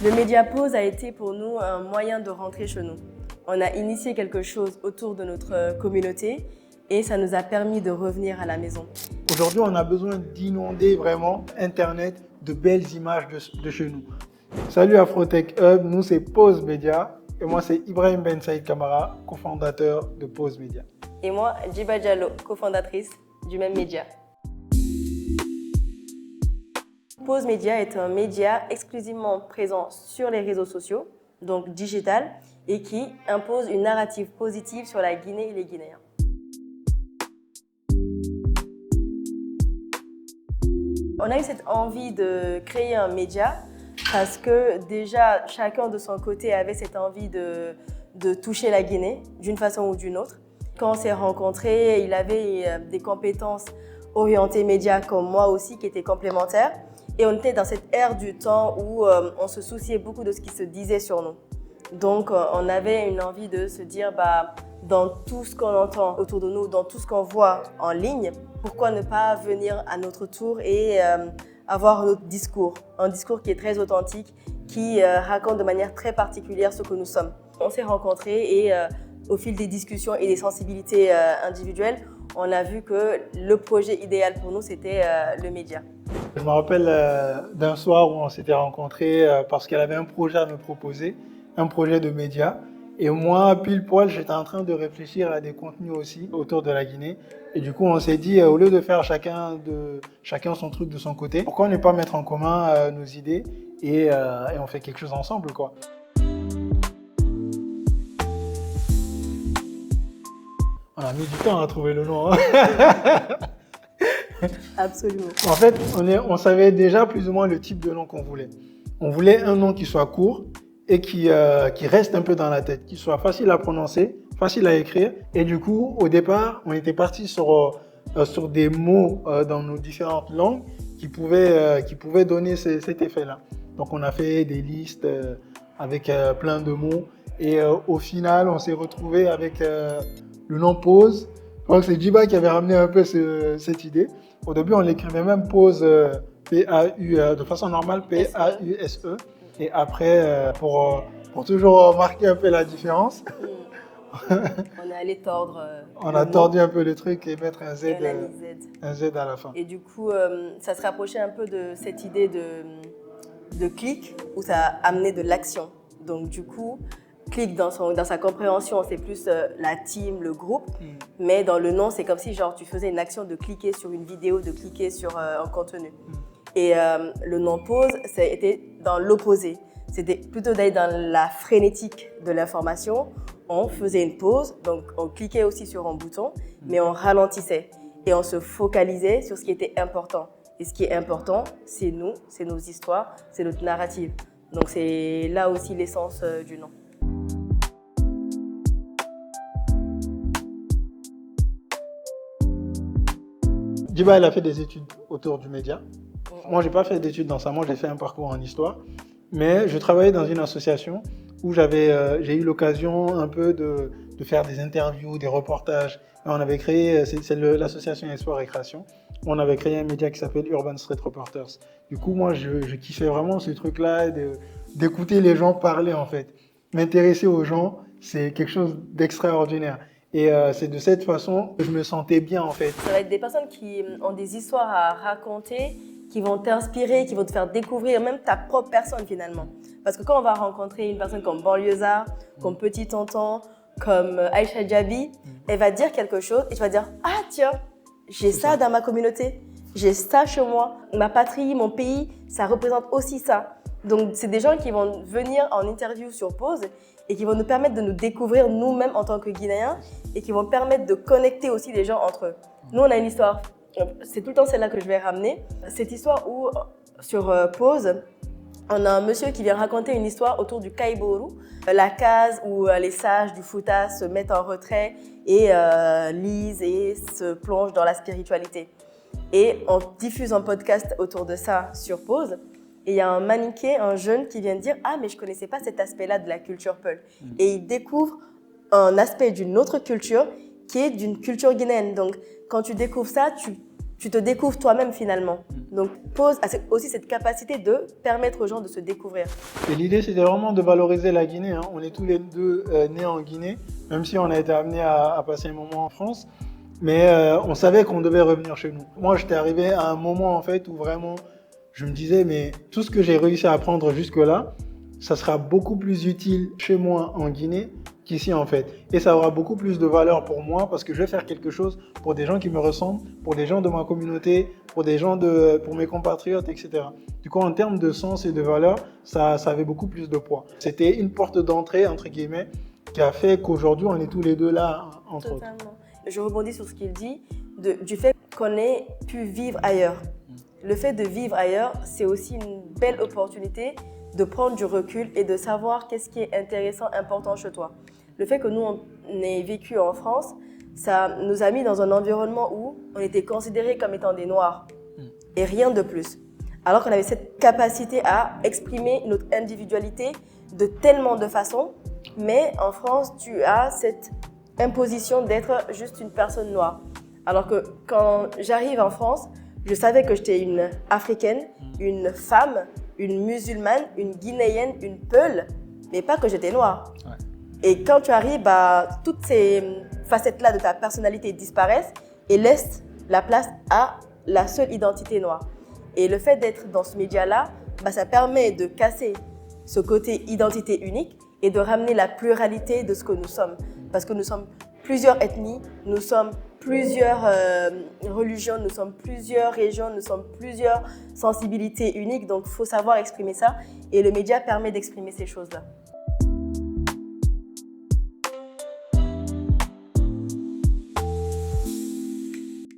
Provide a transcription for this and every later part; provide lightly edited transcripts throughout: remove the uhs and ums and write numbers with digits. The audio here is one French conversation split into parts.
Le Mediapause a été pour nous un moyen de rentrer chez nous. On a initié quelque chose autour de notre communauté et ça nous a permis de revenir à la maison. Aujourd'hui, on a besoin d'inonder vraiment Internet de belles images de chez nous. Salut Afrotech Hub, nous c'est Pause Média et moi c'est Ibrahim Ben Saïd Kamara, cofondateur de Pause Média. Et moi, Djiba Diallo, cofondatrice du même média. Pause Média est un média exclusivement présent sur les réseaux sociaux, donc digital, et qui impose une narrative positive sur la Guinée et les Guinéens. On a eu cette envie de créer un média parce que déjà chacun de son côté avait cette envie de toucher la Guinée d'une façon ou d'une autre. Quand on s'est rencontrés, il avait des compétences orientées médias comme moi aussi qui étaient complémentaires. Et on était dans cette ère du temps où on se souciait beaucoup de ce qui se disait sur nous. Donc on avait une envie de se dire, dans tout ce qu'on entend autour de nous, dans tout ce qu'on voit en ligne, pourquoi ne pas venir à notre tour et avoir notre discours, un discours qui est très authentique, qui raconte de manière très particulière ce que nous sommes. On s'est rencontrés et au fil des discussions et des sensibilités individuelles, on a vu que le projet idéal pour nous, c'était le média. Je me rappelle d'un soir où on s'était rencontrés parce qu'elle avait un projet à me proposer, un projet de média. Et moi, pile poil, j'étais en train de réfléchir à des contenus aussi autour de la Guinée. Et du coup, on s'est dit, au lieu de faire chacun son truc de son côté, pourquoi ne pas mettre en commun nos idées et on fait quelque chose ensemble, quoi. On a mis du temps à trouver le nom. Hein. Absolument. En fait, on savait déjà plus ou moins le type de nom qu'on voulait. On voulait un nom qui soit court et qui reste un peu dans la tête, qui soit facile à prononcer, facile à écrire. Et du coup, au départ, on était parti sur des mots dans nos différentes langues qui pouvaient donner cet effet-là. Donc, on a fait des listes avec plein de mots. Et au final, on s'est retrouvé avec le nom Pause. Donc, c'est Djiba qui avait ramené un peu cette idée. Au début, on l'écrivait même Pause P-A-U, de façon normale, P-A-U-S-E. Et après, pour toujours marquer un peu la différence, on est allé tordre. On a tordu un peu le truc et mettre un Z à la fin. Et du coup, ça se rapprochait un peu de cette idée de clic où ça a amené de l'action. Donc du coup, clic dans sa compréhension, c'est plus la team, le groupe. Mais dans le nom, c'est comme si genre tu faisais une action de cliquer sur une vidéo, de cliquer sur un contenu. Et le nom pause, c'était dans l'opposé. C'était plutôt d'aller dans la frénétique de l'information. On faisait une pause, donc on cliquait aussi sur un bouton, mais on ralentissait et on se focalisait sur ce qui était important. Et ce qui est important, c'est nous, c'est nos histoires, c'est notre narrative. Donc c'est là aussi l'essence du nom. Djiba, elle a fait des études autour du média. Moi, je n'ai pas fait d'études dans ça. Moi, j'ai fait un parcours en histoire. Mais je travaillais dans une association où j'ai eu l'occasion un peu de faire des interviews, des reportages. Et on avait créé, c'est l'association Espoir et Création. On avait créé un média qui s'appelle Urban Street Reporters. Du coup, moi, je kiffais vraiment ce truc-là, d'écouter les gens parler, en fait. M'intéresser aux gens, c'est quelque chose d'extraordinaire. Et c'est de cette façon que je me sentais bien, en fait. Ça va être des personnes qui ont des histoires à raconter, qui vont t'inspirer, qui vont te faire découvrir même ta propre personne finalement. Parce que quand on va rencontrer une personne comme Banlieusard, comme Petit Tonton, comme Aïcha Diaby, elle va dire quelque chose et tu vas dire « Ah tiens, j'ai ça dans ma communauté, j'ai ça chez moi, ma patrie, mon pays, ça représente aussi ça. » Donc c'est des gens qui vont venir en interview sur Pause et qui vont nous permettre de nous découvrir nous-mêmes en tant que Guinéens et qui vont permettre de connecter aussi les gens entre eux. Nous, on a une histoire, c'est tout le temps celle-là que je vais ramener. Cette histoire où, sur Pause, on a un monsieur qui vient raconter une histoire autour du Kaiboru, la case où les sages du Fouta se mettent en retrait et lisent et se plongent dans la spiritualité. Et on diffuse un podcast autour de ça sur Pause. Et il y a un Maniké, un jeune, qui vient de dire « Ah, mais je ne connaissais pas cet aspect-là de la culture Peul. » Et il découvre un aspect d'une autre culture qui est d'une culture guinéenne. Donc, quand tu découvres ça, tu tu te découvres toi-même finalement. Donc, Pose a aussi cette capacité de permettre aux gens de se découvrir. Et l'idée, c'était vraiment de valoriser la Guinée, hein. On est tous les deux nés en Guinée, même si on a été amenés à passer un moment en France. Mais on savait qu'on devait revenir chez nous. Moi, j'étais arrivé à un moment en fait où vraiment, je me disais, mais tout ce que j'ai réussi à apprendre jusque-là, ça sera beaucoup plus utile chez moi en Guinée qu'ici en fait. Et ça aura beaucoup plus de valeur pour moi parce que je vais faire quelque chose pour des gens qui me ressemblent, pour des gens de ma communauté, pour mes compatriotes, etc. Du coup, en termes de sens et de valeur, ça avait beaucoup plus de poids. C'était une porte d'entrée, entre guillemets, qui a fait qu'aujourd'hui, on est tous les deux là, entre autres. Je rebondis sur ce qu'il dit, du fait qu'on ait pu vivre ailleurs. Le fait de vivre ailleurs, c'est aussi une belle opportunité de prendre du recul et de savoir qu'est-ce qui est intéressant, important chez toi. Le fait que nous, on ait vécu en France, ça nous a mis dans un environnement où on était considérés comme étant des Noirs et rien de plus. Alors qu'on avait cette capacité à exprimer notre individualité de tellement de façons, mais en France, tu as cette imposition d'être juste une personne noire. Alors que quand j'arrive en France, je savais que j'étais une Africaine, une femme, une musulmane, une Guinéenne, une Peul, mais pas que j'étais noire. Ouais. Et quand tu arrives, toutes ces facettes-là de ta personnalité disparaissent et laissent la place à la seule identité noire. Et le fait d'être dans ce média-là, ça permet de casser ce côté identité unique et de ramener la pluralité de ce que nous sommes. Parce que nous sommes plusieurs ethnies, nous sommes plusieurs religions, nous sommes plusieurs régions, nous sommes plusieurs sensibilités uniques. Donc, il faut savoir exprimer ça. Et le média permet d'exprimer ces choses-là.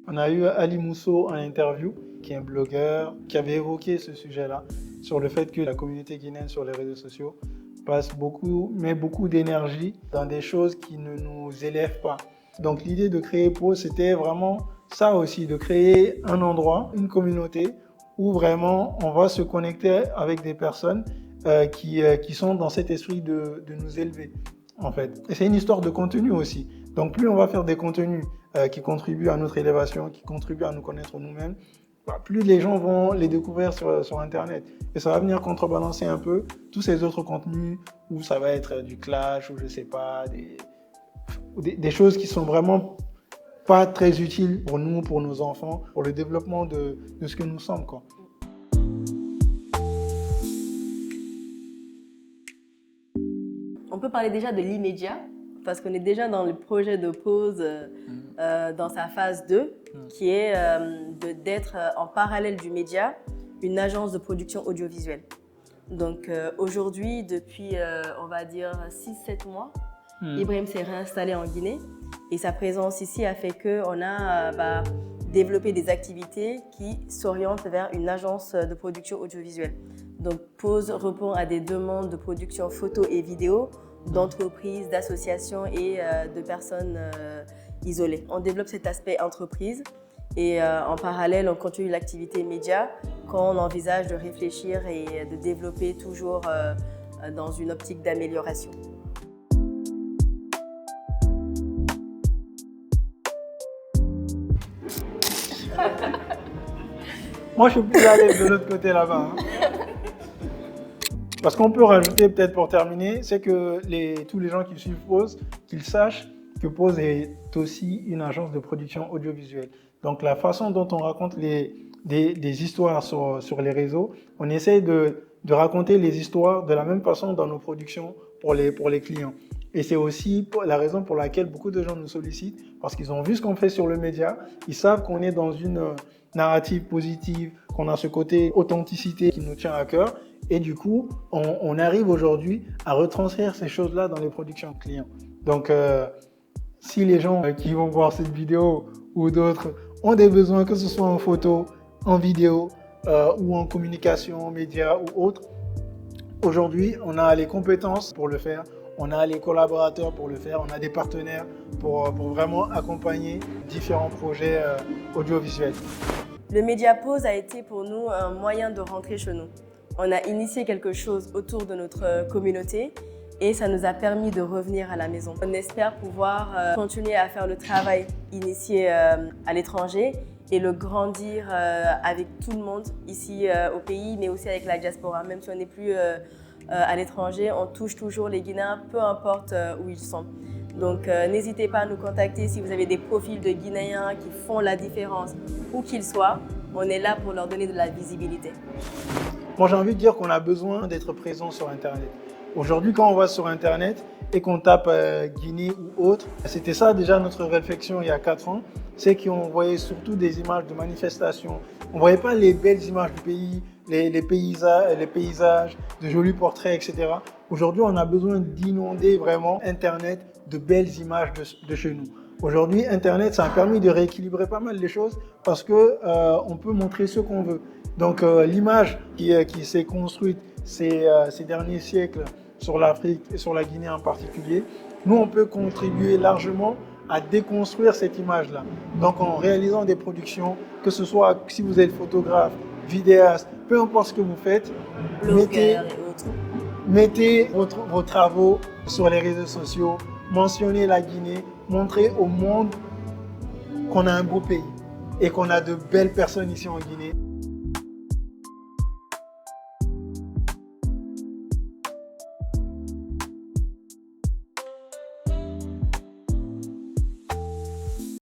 On a eu Ali Mousso en interview, qui est un blogueur, qui avait évoqué ce sujet-là, sur le fait que la communauté guinéenne sur les réseaux sociaux met beaucoup d'énergie dans des choses qui ne nous élèvent pas. Donc l'idée de créer Pose, c'était vraiment ça aussi, de créer un endroit, une communauté où vraiment on va se connecter avec des personnes qui sont dans cet esprit de nous élever, en fait. Et c'est une histoire de contenu aussi. Donc plus on va faire des contenus qui contribuent à notre élévation, qui contribuent à nous connaître nous-mêmes, plus les gens vont les découvrir sur Internet. Et ça va venir contrebalancer un peu tous ces autres contenus où ça va être du clash ou je sais pas, des choses qui sont vraiment pas très utiles pour nous, pour nos enfants, pour le développement de ce que nous sommes, quoi. On peut parler déjà de l'immédiat, parce qu'on est déjà dans le projet de Pose dans sa phase 2, qui est d'être en parallèle du média, une agence de production audiovisuelle. Donc aujourd'hui, depuis on va dire 6-7 mois, Ibrahim s'est réinstallé en Guinée et sa présence ici a fait qu'on a développé des activités qui s'orientent vers une agence de production audiovisuelle. Donc Pose répond à des demandes de production photo et vidéo d'entreprises, d'associations et de personnes isolées. On développe cet aspect entreprise et en parallèle, on continue l'activité média quand on envisage de réfléchir et de développer toujours dans une optique d'amélioration. Moi, je suis plus à l'aise de l'autre côté là-bas. Parce qu'on peut rajouter, peut-être pour terminer, c'est que tous les gens qui suivent Pose, qu'ils sachent que Pose est aussi une agence de production audiovisuelle. Donc la façon dont on raconte des histoires sur les réseaux, on essaye de raconter les histoires de la même façon dans nos productions pour les clients. Et c'est aussi la raison pour laquelle beaucoup de gens nous sollicitent, parce qu'ils ont vu ce qu'on fait sur le média, ils savent qu'on est dans une narrative positive, qu'on a ce côté authenticité qui nous tient à cœur. Et du coup, on arrive aujourd'hui à retranscrire ces choses-là dans les productions clients. Donc, si les gens qui vont voir cette vidéo ou d'autres ont des besoins, que ce soit en photo, en vidéo ou en communication, médias ou autres, aujourd'hui, on a les compétences pour le faire, on a les collaborateurs pour le faire, on a des partenaires pour vraiment accompagner différents projets audiovisuels. Le Média Pose a été pour nous un moyen de rentrer chez nous. On a initié quelque chose autour de notre communauté et ça nous a permis de revenir à la maison. On espère pouvoir continuer à faire le travail initié à l'étranger et le grandir avec tout le monde ici au pays, mais aussi avec la diaspora. Même si on n'est plus à l'étranger, on touche toujours les Guinéens, peu importe où ils sont. Donc n'hésitez pas à nous contacter si vous avez des profils de Guinéens qui font la différence, où qu'ils soient. On est là pour leur donner de la visibilité. Moi, j'ai envie de dire qu'on a besoin d'être présent sur Internet. Aujourd'hui, quand on va sur Internet et qu'on tape Guinée ou autre, c'était ça déjà notre réflexion il y a 4 ans, c'est qu'on voyait surtout des images de manifestations. On ne voyait pas les belles images du pays, les paysages, de jolis portraits, etc. Aujourd'hui, on a besoin d'inonder vraiment Internet de belles images de chez nous. Aujourd'hui, Internet, ça a permis de rééquilibrer pas mal les choses parce qu'on peut montrer ce qu'on veut. Donc, l'image qui s'est construite ces derniers siècles sur l'Afrique et sur la Guinée en particulier, nous, on peut contribuer largement à déconstruire cette image-là. Donc, en réalisant des productions, que ce soit si vous êtes photographe, vidéaste, peu importe ce que vous faites, mettez vos travaux sur les réseaux sociaux, mentionnez la Guinée, montrez au monde qu'on a un beau pays et qu'on a de belles personnes ici en Guinée.